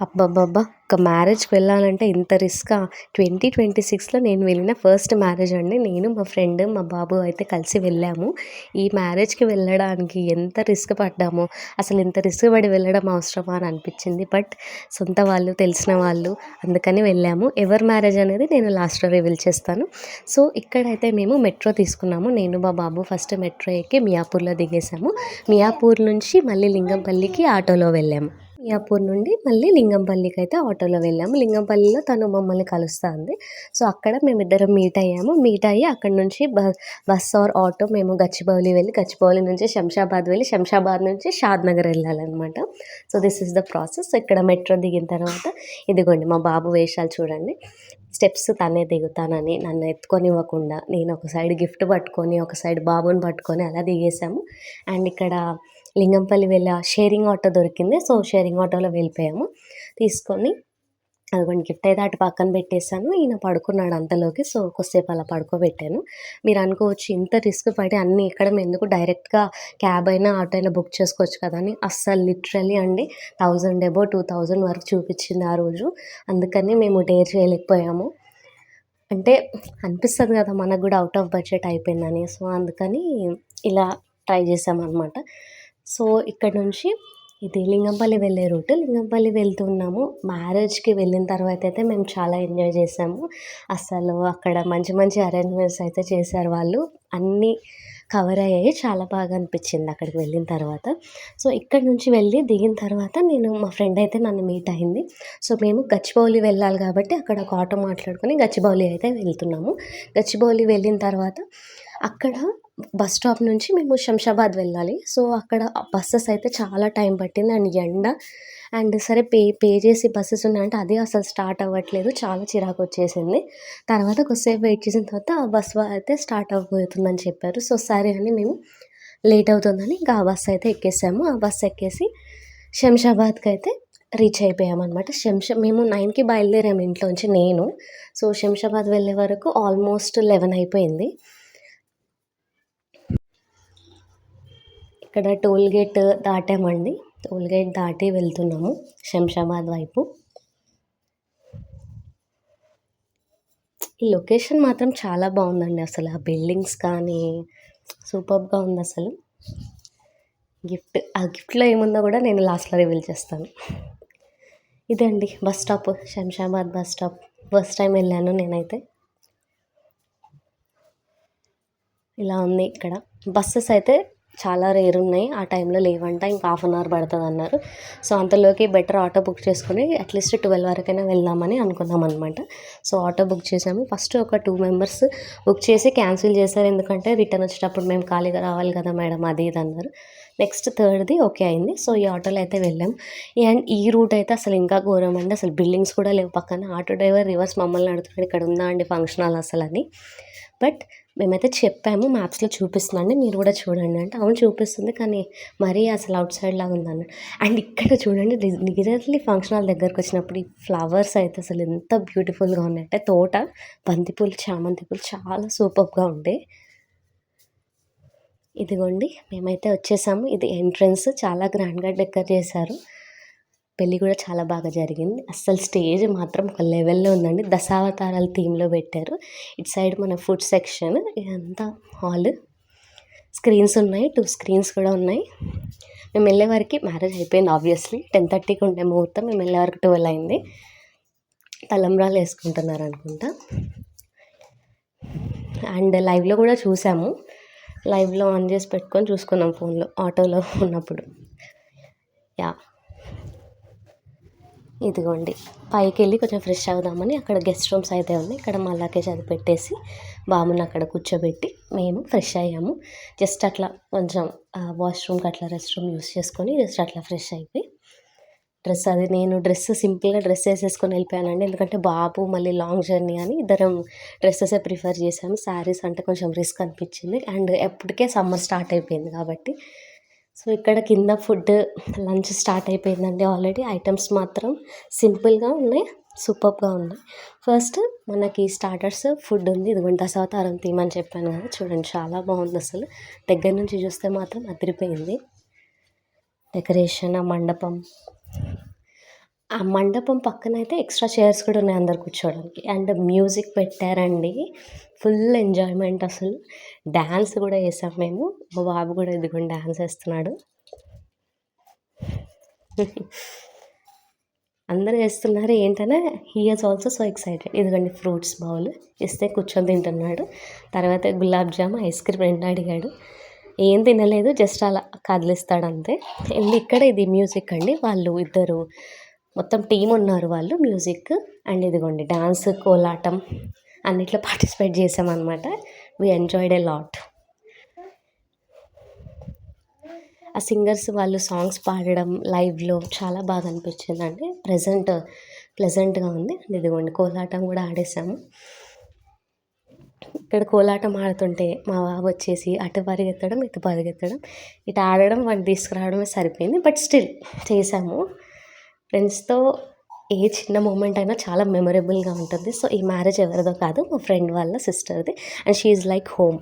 అబ్బబ్బబ్బా! ఒక మ్యారేజ్‌కి వెళ్ళాలంటే ఇంత రిస్కా? 2026లో నేను వెళ్ళిన ఫస్ట్ మ్యారేజ్ అండి. నేను, మా ఫ్రెండ్, మా బాబు అయితే కలిసి వెళ్ళాము. ఈ మ్యారేజ్‌కి వెళ్ళడానికి ఎంత రిస్క్ పడ్డామో, అసలు ఇంత రిస్క్ పడి వెళ్ళడం అవసరమా అని అనిపించింది. బట్ సొంత వాళ్ళు, తెలిసిన వాళ్ళు అందుకని వెళ్ళాము. ఎవరి మ్యారేజ్ అనేది నేను లాస్ట్‌లో రివీల్ చేస్తాను. సో, ఇక్కడైతే మేము మెట్రో తీసుకున్నాము. నేను, మా బాబు ఫస్ట్ మెట్రో ఎక్కి మియాపూర్‌లో దిగేసాము. మియాపూర్ నుంచి మళ్ళీ లింగంపల్లికి ఆటోలో వెళ్ళాము. మియాపూర్ నుండి మళ్ళీ లింగంపల్లికి అయితే ఆటోలో వెళ్ళాము. లింగంపల్లిలో తను మమ్మల్ని కలుస్తా అంది. సో, అక్కడ మేమిద్దరం మీట్ అయ్యాము. మీట్ అయ్యి అక్కడి నుంచి బస్ ఆర్ ఆటో మేము గచ్చిబౌలి వెళ్ళి, గచ్చిబౌలి నుంచి శంషాబాద్ వెళ్ళి, శంషాబాద్ నుంచి షాద్‌నగర్ వెళ్ళాలనమాట. So, this is the process. ఇక్కడ మెట్రో దిగిన తర్వాత ఇదిగోండి మా బాబు వేషాలు చూడండి. స్టెప్స్ తనే దిగుతానని నన్ను ఎత్తుకొనివ్వకుండా, నేను ఒక సైడ్ గిఫ్ట్ పట్టుకొని, ఒక సైడ్ బాబుని పట్టుకొని అలా దిగేసాము. అండ్ ఇక్కడ లింగంపల్లి షేరింగ్ ఆటో దొరికింది. సో, షేరింగ్ ఆటోలో వెళ్ళిపోయాము. తీసుకొని అదిగోండి గిఫ్ట్ అయితే అటు పక్కన పెట్టేసాను. ఈయన పడుకున్నాడు అంతలోకి. సో, కొద్దిసేపు అలా పడుకోబెట్టాను. మీరు అనుకోవచ్చు ఇంత రిస్క్ పడి అన్నీ ఎక్కడం ఎందుకు, డైరెక్ట్‌గా క్యాబ్ అయినా, ఆటో అయినా బుక్ చేసుకోవచ్చు కదా అని. అస్సలు లిటరల్లీ అండి 1000 అబోవ్ 2000 వరకు చూపించింది ఆ రోజు. అందుకని మేము డేర్ చేయలేకపోయాము. అంటే అనిపిస్తది కదా మనకు కూడా అవుట్ ఆఫ్ బడ్జెట్ అయిపోయిందని. సో, అందుకని ఇలా ట్రై చేశామనమాట. సో, ఇక్కడ నుంచి ఇది లింగంపల్లి వెళ్ళే రూట్. లింగంపల్లి వెళ్తున్నాము. మ్యారేజ్‌కి వెళ్ళిన తర్వాత అయితే మేము చాలా ఎంజాయ్ చేసాము. అసలు అక్కడ మంచి మంచి అరేంజ్‌మెంట్స్ అయితే చేశారు వాళ్ళు. అన్నీ కవర్ అయ్యాయి. చాలా బాగా అనిపించింది అక్కడికి వెళ్ళిన తర్వాత. సో, ఇక్కడి నుంచి వెళ్ళి దిగిన తర్వాత మా ఫ్రెండ్ అయితే నన్ను మీట్ అయింది. సో, మేము గచ్చిబౌలి వెళ్ళాలి కాబట్టి అక్కడ ఒక ఆటో మాట్లాడుకొని గచ్చిబౌలి అయితే వెళ్తున్నాము. గచ్చిబౌలి వెళ్ళిన తర్వాత అక్కడ బస్ స్టాప్ నుంచి మేము శంషాబాద్ వెళ్ళాలి. సో, అక్కడ బస్సెస్ అయితే చాలా టైం పట్టింది. అండ్ ఎండ అండ్ సరే పే చేసి బస్సెస్ ఉన్నాయంటే అది అసలు స్టార్ట్ అవ్వట్లేదు. చాలా చిరాకొచ్చేసింది. తర్వాత కొద్దిసేపు వెయిట్ చేసిన తర్వాత ఆ బస్ అయితే స్టార్ట్ అవ్వబోతుందని చెప్పారు. సో, సరే అని మేము లేట్ అవుతుందని ఇంకా ఆ బస్ అయితే ఎక్కేసాము. ఆ బస్ ఎక్కేసి శంషాబాద్‌కి అయితే రీచ్ అయిపోయామనమాట. మేము 9కి బయలుదేరాము ఇంట్లోంచి నేను. సో, శంషాబాద్ వెళ్ళే వరకు ఆల్మోస్ట్ 11 అయిపోయింది. ఇక్కడ టోల్ గేట్ దాటామండి. టోల్ గేట్ దాటి వెళ్తున్నాము శంషాబాద్ వైపు. ఈ లొకేషన్ మాత్రం చాలా బాగుందండి. అసలు ఆ బిల్డింగ్స్ కానీ సూపర్బ్‌గా ఉందసలు. ఆ గిఫ్ట్‌లో ఏముందో కూడా నేను లాస్ట్‌లో రివీల్ చేస్తాను. ఇదండి bus stop, Shamshabad bus stop. First time వెళ్ళాను నేనైతే. ఇలా ఉంది ఇక్కడ. బస్సెస్ అయితే చాలా రేర్ ఉన్నాయి. ఆ టైంలో లేవంట. ఇంకా హాఫ్ అన్ అవర్ పడుతుందన్నారు. సో, అంతలోకి బెటర్ ఆటో బుక్ చేసుకొని అట్లీస్ట్ 12 వరకైనా వెళ్దామని అనుకున్నామనమాట. సో, ఆటో బుక్ చేసాము. ఫస్ట్ ఒక 2 మెంబర్స్ బుక్ చేసి క్యాన్సిల్ చేశారు. ఎందుకంటే రిటర్న్ వచ్చేటప్పుడు మేము ఖాళీగా రావాలి కదా మేడం అది ఇది అన్నారు. నెక్స్ట్ థర్డ్‌ది ఓకే అయింది. సో, ఈ ఆటోలో అయితే వెళ్ళాం. అండ్ ఈ రూట్ అయితే అసలు ఇంకా ఘోరం అండి. అసలు బిల్డింగ్స్ కూడా లేవు పక్కన. ఆటో డ్రైవర్ రివర్స్ మమ్మల్ని అడుగుతున్నాడు, ఇక్కడ ఉందా అండి ఫంక్షన్ హాల్ అసలని. బట్ మేమైతే చెప్పాము, మ్యాప్స్‌లో చూపిస్తుందండి మీరు కూడా చూడండి అంటే, అవును చూపిస్తుంది కానీ మరీ అసలు అవుట్ సైడ్ లాగా ఉందన్నాడు. అండ్ ఇక్కడ చూడండి నిజంలీ ఫంక్షన్ హాల్ దగ్గరకు వచ్చినప్పుడు ఈ ఫ్లవర్స్ అయితే అసలు ఎంత బ్యూటిఫుల్‌గా ఉన్నాయంటే తోట, బంతిపూలు, చామంతి పూలు చాలా సూపర్బ్‌గా ఉంటాయి. ఇదిగోండి మేమైతే వచ్చేసాము. ఇది ఎంట్రన్స్ చాలా గ్రాండ్‌గా డెకర్ చేశారు. పెళ్లి కూడా చాలా బాగా జరిగింది. అస్సలు స్టేజ్ మాత్రం ఒక లెవెల్‌లో ఉందండి. దశావతారాల థీమ్‌లో పెట్టారు. ఇటు సైడ్ మన ఫుడ్ సెక్షన్, ఇదంతా హాల్. స్క్రీన్స్ ఉన్నాయి. 2 స్క్రీన్స్ కూడా ఉన్నాయి. మేము వెళ్ళే వరకి మ్యారేజ్ అయిపోయింది ఆబ్వియస్లీ. 10:30కి ఉండే ముహూర్తం. మేము వెళ్ళే వరకు 12 అయింది. తలంబ్రాలు వేసుకుంటున్నారు అనుకుంటా. అండ్ లైవ్‌లో కూడా చూసాము. లైవ్‌లో ఆన్ చేసి పెట్టుకొని చూసుకున్నాం ఫోన్‌లో ఆటోలో ఉన్నప్పుడు. యాహ్! ఇదిగోండి పైకెళ్ళి కొంచెం ఫ్రెష్ అవుదామని అక్కడ గెస్ట్ రూమ్స్ అయితే ఉన్నాయి. ఇక్కడ మా లగేజ్ అది పెట్టేసి బాబుని అక్కడ కూర్చోబెట్టి మేము ఫ్రెష్ అయ్యాము. జస్ట్ అట్లా కొంచెం వాష్రూమ్కి అట్లా రెస్ట్ రూమ్ యూస్ చేసుకొని జస్ట్ అట్లా ఫ్రెష్ అయిపోయి నేను సింపుల్గా డ్రెస్ వేసేసుకొని వెళ్ళిపోయానండి. ఎందుకంటే బాబు మళ్ళీ లాంగ్ జర్నీ అని ఇద్దరం డ్రెస్సెసే ప్రిఫర్ చేసాము. శారీస్ అంటే కొంచెం రిస్క్ అనిపించింది. అండ్ ఎప్పటికే సమ్మర్ స్టార్ట్ అయిపోయింది కాబట్టి. సో, ఇక్కడ కింద లంచ్ స్టార్ట్ అయిపోయిందండి ఆల్రెడీ. ఐటమ్స్ మాత్రం సింపుల్‌గా ఉన్నాయి. సూపర్బ్‌గా ఉన్నాయి. ఫస్ట్ మనకి స్టార్టర్స్ ఫుడ్ ఉంది. ఇదిగోండి దశావతారం థీమ్ అని చెప్పాను కదా! చూడండి చాలా బాగుంది అసలు. దగ్గర నుంచి చూస్తే మాత్రం అదిరిపోయింది. డెకరేషన్, ఆ మండపం ఆ మండపం పక్కనైతే ఎక్స్ట్రా చైర్స్ కూడా ఉన్నాయి అందరు కూర్చోవడానికి. అండ్ మ్యూజిక్ పెట్టారండి. ఫుల్ ఎంజాయ్‌మెంట్ అసలు. డాన్స్ గూడా ఏసాం మేము. మా బాబు గూడా ఇదిగోండి డాన్స్ ఏస్తున్నాడు. అందరూ ఏస్తున్నారు. ఏంటనే he is also so excited. ఇదిగోండి ఫ్రూట్స్ బౌల్ ఇస్తే కూర్చొని తింటున్నాడు. తర్వాత గులాబ్ జామ్, ఐస్ క్రీమ్ 2 అడిగాడు. ఏం తినలేదు. జస్ట్ అలా కదిలిస్తాడంతే. అండ్ ఇక్కడ ఇది మ్యూజిక్ అండి. వాళ్ళు ఇద్దరు మొత్తం టీమ్ ఉన్నారు వాళ్ళు మ్యూజిక్. అండ్ ఇదిగోండి డాన్స్, కోలాటం అన్నిట్లో పార్టిసిపేట్ చేశామనమాట. We enjoyed a lot. ఆ సింగర్స్ వాళ్ళు సాంగ్స్ పాడడం లైవ్‌లో చాలా బాగా అనిపించిందండి. ప్లెజెంట్‌గా ఉంది. ఇదిగోండి కోలాటం కూడా ఆడేసాము. ఇక్కడ కోలాటం ఆడుతుంటే మా బాబు వచ్చేసి అటు పరిగెత్తడం, ఇటు పరిగెత్తడం, ఇటు ఆడడం, వాడిని తీసుకురావడమే సరిపోయింది. బట్ స్టిల్ చేసాము. ఫ్రెండ్స్‌తో ఏ చిన్న మూమెంట్ అయినా చాలా మెమరబుల్‌గా ఉంటుంది. సో, ఈ మ్యారేజ్ ఎవరిదో కాదు మా ఫ్రెండ్ వాళ్ళ సిస్టర్‌ది. And she is like home.